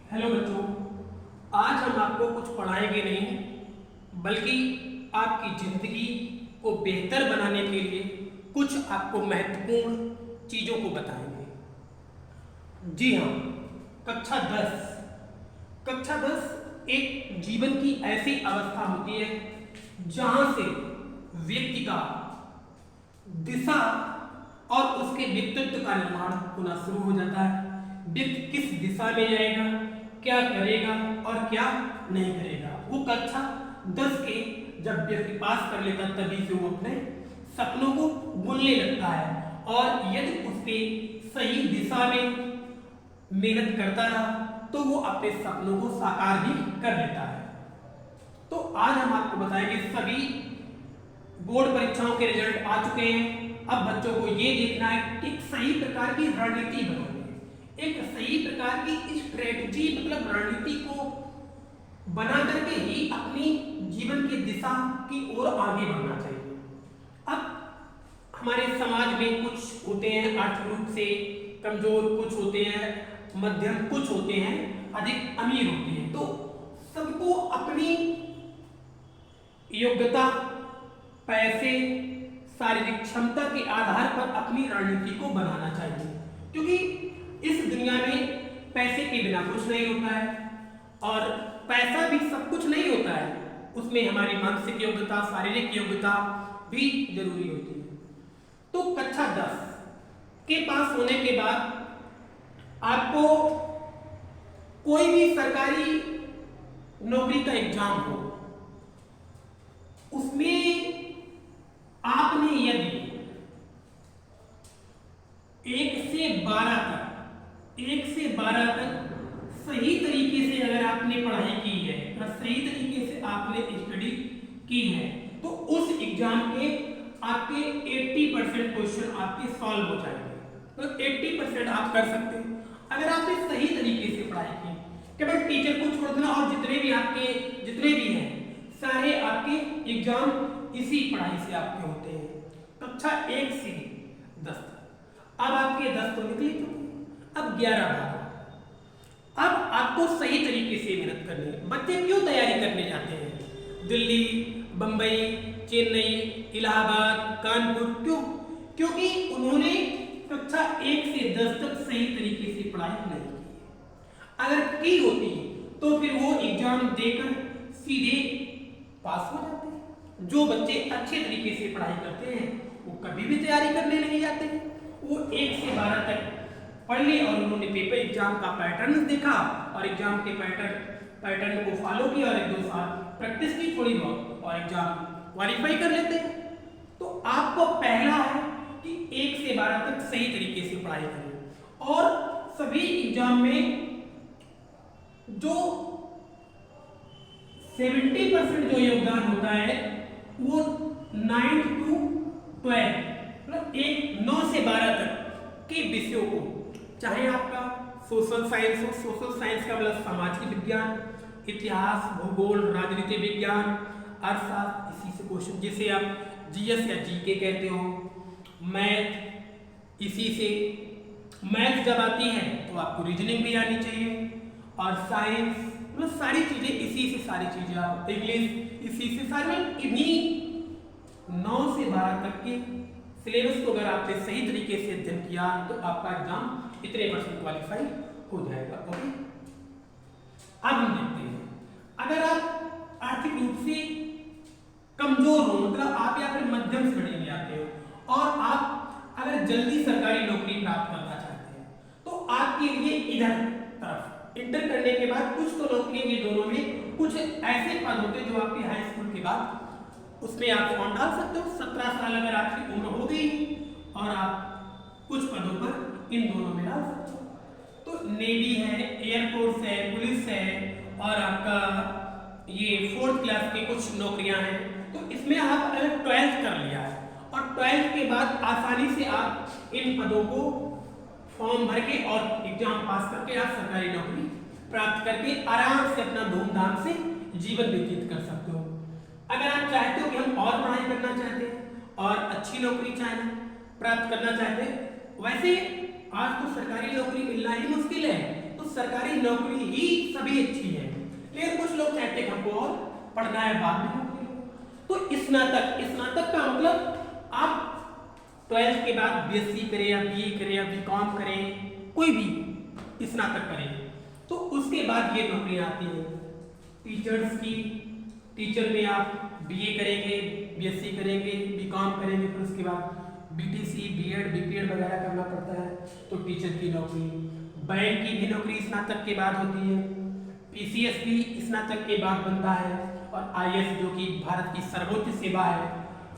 Hello बच्चों, आज हम आपको कुछ पढ़ाएंगे नहीं बल्कि आपकी ज़िंदगी को बेहतर बनाने के लिए कुछ आपको महत्वपूर्ण चीज़ों को बताएंगे। जी हाँ, कक्षा 10। कक्षा 10 एक जीवन की ऐसी अवस्था होती है जहाँ से व्यक्ति का दिशा और उसके व्यक्तित्व का निर्माण होना शुरू हो जाता है। व्यक्ति किस दिशा में जाएगा, क्या करेगा और क्या नहीं करेगा, वो कक्षा 10 के जब व्यक्ति पास कर लेता तभी से वो अपने सपनों को बुनने लगता है। और यदि उसके सही दिशा में मेहनत करता रहा तो वो अपने सपनों को साकार भी कर लेता है। तो आज हम आपको बताएंगे, सभी बोर्ड परीक्षाओं के रिजल्ट आ चुके हैं। अब बच्चों को ये देखना है कि एक सही प्रकार की रणनीति बनानी है, एक सही प्रकार की स्ट्रेटजी मतलब रणनीति को बना करके ही अपनी जीवन की दिशा की ओर आगे बढ़ना चाहिए। अब हमारे समाज में कुछ होते हैं आर्थिक रूप से कमजोर, कुछ होते हैं मध्यम, कुछ होते हैं अधिक अमीर होते हैं। तो सबको अपनी योग्यता, पैसे, शारीरिक क्षमता के आधार पर अपनी रणनीति को बनाना चाहिए, क्योंकि इस दुनिया में पैसे के बिना कुछ नहीं होता है और पैसा भी सब कुछ नहीं होता है, उसमें हमारी मानसिक योग्यता, शारीरिक योग्यता भी जरूरी होती है। तो कक्षा 10 के पास होने के बाद आपको कोई भी सरकारी नौकरी का एग्जाम हो, उसमें आपने यदि 1 से 12 तक सही तरीके से अगर आपने पढ़ाई की है और सही तरीके से आपने स्टडी की है तो उस एग्जाम के आपके 80% क्वेश्चन आपके सॉल्व हो जाएंगे। तो 80% आप कर सकते हैं अगर आपने सही तरीके से पढ़ाई की। केवल टीचर को छोड़ देना और जितने भी हैं सारे आपके एग्जाम इसी पढ़ाई से आपके होते हैं। कक्षा 1 से 10 तक। अब आपके 10 तो निकले चुके, अब 11-12। अब आपको सही तरीके से मेहनत करनी है। बच्चे क्यों तैयारी करने जाते हैं दिल्ली, बंबई, चेन्नई, इलाहाबाद, कानपुर? क्यों? क्योंकि उन्होंने कक्षा 1 से 10 तक सही तरीके से पढ़ाई नहीं की। अगर की होती तो फिर वो एग्जाम देकर सीधे पास हो जाते हैं। जो बच्चे अच्छे तरीके से पढ़ाई करते हैं वो कभी भी तैयारी करने नहीं जाते हैं। वो 1 से 12 तक पढ़ लिए और उन्होंने पेपर एग्जाम का पैटर्न देखा और एग्जाम के पैटर्न को फॉलो किया और 1-2 साल प्रैक्टिस की थोड़ी बहुत और एग्जाम क्वालिफाई कर लेते हैं। तो आपको पहला है कि 1 से 12 तक सही तरीके से पढ़ाई करें और सभी एग्जाम में जो 70% जो योगदान होता है वो 9 to 12 मतलब 9 से 12 तक के विषयों को, चाहे आपका सोशल साइंस हो, सोशल साइंस का मतलब सामाजिक विज्ञान, इतिहास, भूगोल, राजनीति विज्ञान, अर्थशास्त्र, इसी से क्वेश्चन जिसे आप जीएस या जीके कहते हो, मैथ, इसी से मैथ जब आती है तो आपको रीजनिंग भी आनी चाहिए और साइंस मतलब सारी चीजें इसी से, सारी चीजें आप इंग्लिश इसी से, सारे इन्हीं 9 से 12 तक के सिलेबस को अगर आपने सही तरीके से अध्ययन किया तो आपका एग्जाम इतने % क्वालिफाई हो जाएगा। ओके, अब हम देखते हैं अगर आप आर्थिक रूप से कमजोर हो, मतलब आप या फिर मध्यम श्रेणी में आते हो और आप अगर जल्दी सरकारी नौकरी प्राप्त करना चाहते हैं तो आपके लिए इधर तरफ इंटर करने के बाद कुछ तो नौकरी ये दोनों में कुछ ऐसे पद होते हैं जो आपके हाई स्कूल के बाद उसमें आप फॉर्म डाल सकते हो। 17 साल अगर आपकी उम्र हो गई और आप कुछ पदों पर इन दोनों में डाल सकते हो। तो नेवी है, एयरफोर्स है, पुलिस है और आपका ये 4th क्लास की कुछ नौकरियां हैं। तो इसमें आप अगर 12th कर लिया है और 12th के बाद आसानी से आप इन पदों को फॉर्म भर के और एग्जाम पास करके आप सरकारी नौकरी प्राप्त करके आराम से अपना धूमधाम से जीवन व्यतीत कर सकते हो। अगर आप चाहते हो कि हम और पढ़ाई करना चाहते हैं और अच्छी नौकरी प्राप्त करना चाहते हैं, वैसे आज तो सरकारी नौकरी मिलना ही मुश्किल है, तो सरकारी नौकरी ही सभी अच्छी है, लेकिन कुछ लोग चाहते हैं हमको और पढ़ना है, बाद में नौकरी लो। तो स्नातक का मतलब आप 12th के बाद बीएससी करें या बीए करें या बीकॉम करें, कोई भी स्नातक करें, तो उसके बाद ये नौकरियां आती हैं टीचर्स की। टीचर में आप बीए करेंगे, बीएससी करेंगे, बीकॉम करेंगे, फिर उसके बाद बीटीसी, बीएड, बीपीएड वगैरह करना पड़ता है, तो टीचर की नौकरी। बैंक की भी नौकरी स्नातक के बाद होती है, पीसीएस भी स्नातक के बाद बनता है, और आईएएस जो कि भारत की सर्वोच्च सेवा है,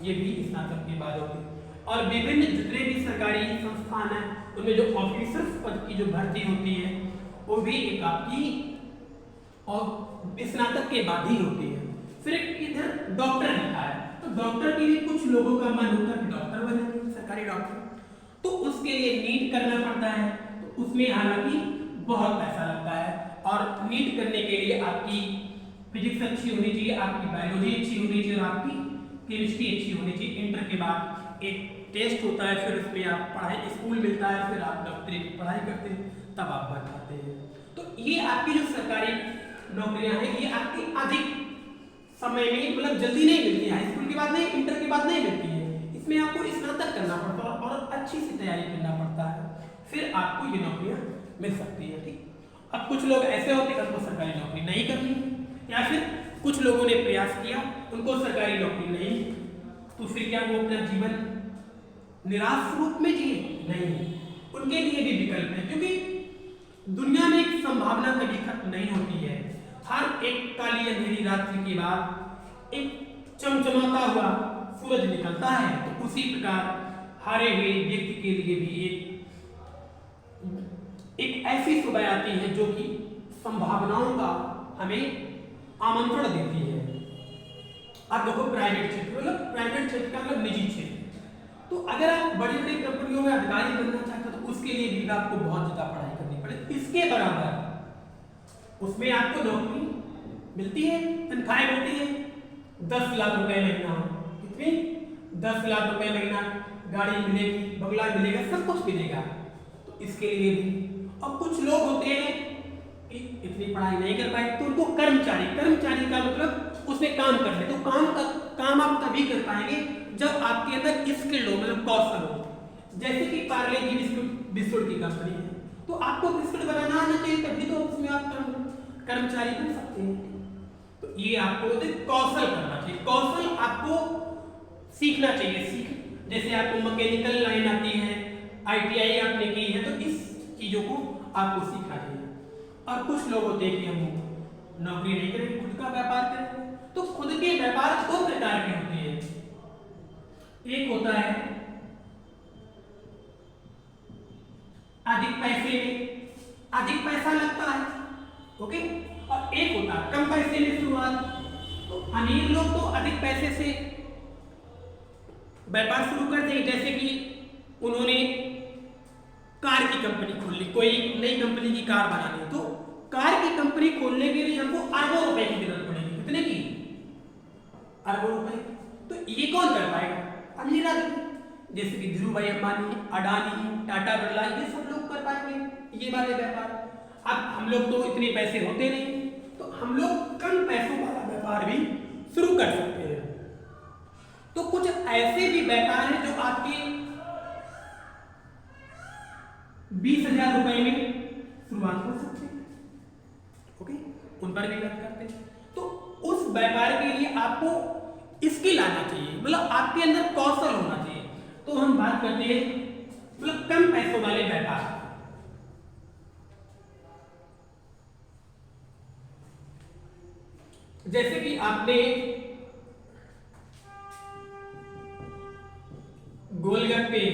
ये भी स्नातक के बाद होती है। और विभिन्न जितने भी सरकारी संस्थान हैं उनमें जो ऑफिसर्स पद की जो भर्ती होती है वो भी एक आपकी और स्नातक के बाद ही होती है। फिर इधर डॉक्टर लिखा है, तो डॉक्टर के लिए कुछ लोगों का मन होता है कि डॉक्टर बने, सरकारी डॉक्टर, तो उसके लिए नीट करना पड़ता है, तो उसमें हालांकि बहुत पैसा लगता है, और नीट करने के लिए आपकी फिजिक्स अच्छी होनी चाहिए, आपकी बायोलॉजी अच्छी होनी चाहिए, और आपकी केमिस्ट्री अच्छी होनी चाहिए। इंटर के बाद एक टेस्ट होता है, फिर उसमें आप पढ़ाई, स्कूल मिलता है, फिर आप डॉक्टरी की पढ़ाई करते हैं, तब आप बन पाते हैं। तो ये आपकी जो सरकारी नौकरियां हैं ये आपकी अधिक समय में, मतलब जल्दी नहीं मिलती है, हाई स्कूल के बाद नहीं, इंटर के बाद नहीं मिलती है, इसमें आपको स्नातक करना पड़ता है और अच्छी सी तैयारी करना पड़ता है, फिर आपको ये नौकरियां मिल सकती है। ठीक, अब कुछ लोग ऐसे होते हैं उनको सरकारी नौकरी नहीं करनी, या फिर कुछ लोगों ने प्रयास किया, उनको सरकारी नौकरी नहीं, तो फिर क्या वो अपना जीवन निराश रूप में जिए? नहीं, उनके लिए भी विकल्प है, क्योंकि दुनिया में एक संभावना कभी खत्म नहीं होती है। हर एक काली अंधेरी रात्रि के बाद एक चमचमाता हुआ सूरज निकलता है, तो उसी प्रकार हारे हुए व्यक्ति के लिए भी एक ऐसी सुबह आती है जो कि संभावनाओं का हमें आमंत्रण देती है। अब देखो प्राइवेट क्षेत्र, मतलब प्राइवेट क्षेत्र का मतलब निजी क्षेत्र, तो अगर आप बड़ी बड़ी कंपनियों में अधिकारी बनना चाहते हो तो उसके लिए भी आपको बहुत ज्यादा पढ़ाई करनी पड़े। इसके बराबर उसमें आपको नौकरी मिलती है, तनख्वाहें मिलती है 10 लाख रुपए महीना, कितनी? 10 लाख रुपए महीना, गाड़ी मिलेगी, बंगला मिलेगा, सब कुछ मिलेगा, तो इसके लिए भी। और कुछ लोग होते हैं कि इतनी पढ़ाई नहीं कर पाए, तो उनको कर्मचारी का मतलब उसमें काम करने, तो काम आप तभी कर पाएंगे जब आपके अंदर स्किल हो, मतलब कौशल हो। जैसे कि पार्ले जी बिस्कुट की कंपनी है, तो आपको बिस्कुट बनाना आना चाहिए, तभी तो उसमें आप कर्मचारी बन सकते हैं। तो ये आपको कौशल करना चाहिए, कौशल आपको सीखना चाहिए। जैसे आपको मैकेनिकल लाइन आती है, आईटीआई आपने की है, तो इस चीजों को आपको सीखना चाहिए। और कुछ लोग होते हैं कि हम नौकरी नहीं करेंगे, खुद का व्यापार करेंगे, तो खुद के व्यापार 2 प्रकार के होते हैं। एक होता है अधिक पैसा लगता है, ओके, और एक होता है कम पैसे में शुरुआत। तो अमीर लोग तो अधिक पैसे से व्यापार शुरू करते हैं, जैसे कि उन्होंने कार की कंपनी खोल ली, कोई नई कंपनी की कार बनानी, तो कार की कंपनी खोलने के लिए हमको अरबों रुपए की जरूरत पड़ेगी। कितने की? अरबों रुपए। तो ये कौन कर पाएगा? अमीर आदमी, जैसे कि धीरू भाई अंबानी, अडानी, टाटा बिरला, ये सब लोग कर पाएंगे ये वाले व्यापार। अब हम लोग तो iतने पैसे होते नहीं, तो हम लोग कम पैसों वाला व्यापार भी शुरू कर सकते हैं। तो कुछ ऐसे भी व्यापार हैं जो आपके 20,000 रुपए में शुरुआत हो सकती है, ओके, उन पर भी बात करते हैं। तो उस व्यापार के लिए आपको स्किल आना चाहिए, मतलब आपके अंदर कौशल होना चाहिए। तो हम बात करते हैं मतलब कम पैसों वाले व्यापार। जैसे कि आपने गोलगप्पे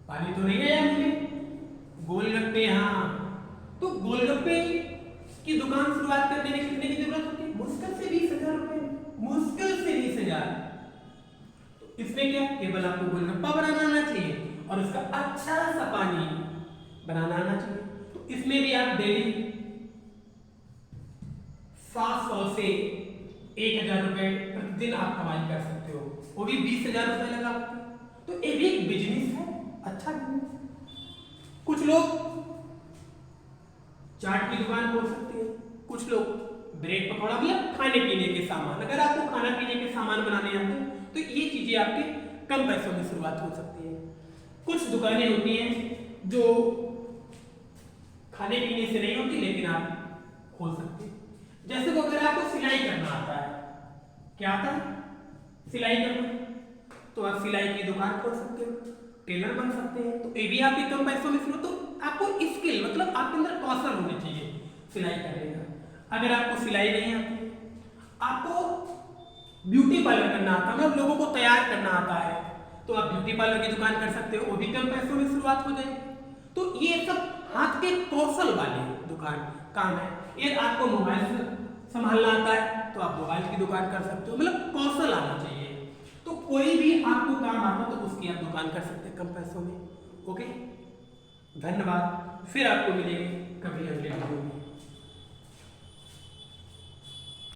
पानी तो नहीं है यार मुझे, गोलगप्पे, हाँ, तो गोलगप्पे की दुकान शुरुआत करने में कितने की जरूरत होती है? मुश्किल से 20,000 रुपए, मुश्किल से 20,000। तो इसमें क्या, केवल आपको गोलगप्पा बनाना आना चाहिए और उसका अच्छा सा पानी बनाना आना चाहिए। तो इसमें भी आप डेली 700 से 1,000 रुपए प्रतिदिन आप कमाई कर सकते हो, वो भी 20,000 रुपए लगा के। तो ये भी एक बिजनेस है, अच्छा बिजनेस। कुछ लोग चाट की दुकान खोल सकते हैं, कुछ लोग ब्रेड पकौड़ा, मतलब खाने पीने के सामान। अगर आपको खाना पीने के सामान बनाने आते हैं तो ये चीजें आपके कम पैसों में शुरुआत हो सकती है। कुछ दुकानें होती हैं जो खाने पीने से नहीं होती लेकिन आप खोल सकते हैं। जैसे को अगर आपको सिलाई करना आता है, क्या आता है? सिलाई करना, तो आप सिलाई की दुकान खोल सकते हो, टेलर बन सकते हैं। तो ये भी आपके कम पैसों में शुरू। तो आपको स्किल, मतलब आपके अंदर कौशल होने चाहिए सिलाई करने का। अगर आपको सिलाई नहीं आती, आपको ब्यूटी पार्लर करना आता है, मतलब लोगों को तैयार करना आता है, तो आप ब्यूटी पार्लर की दुकान कर सकते हो, वो भी कम पैसों में शुरुआत हो जाएगी। तो ये सब हाथ के कौशल वाले दुकान काम है। ये आपको मोबाइल संभालना आता है तो आप मोबाइल की दुकान कर सकते हो, मतलब कौशल आना चाहिए। तो कोई भी आपको काम आता तो उसकी आप दुकान कर सकते हैं कम पैसों में। ओके, धन्यवाद। फिर आपको मिलेंगे कभी अगले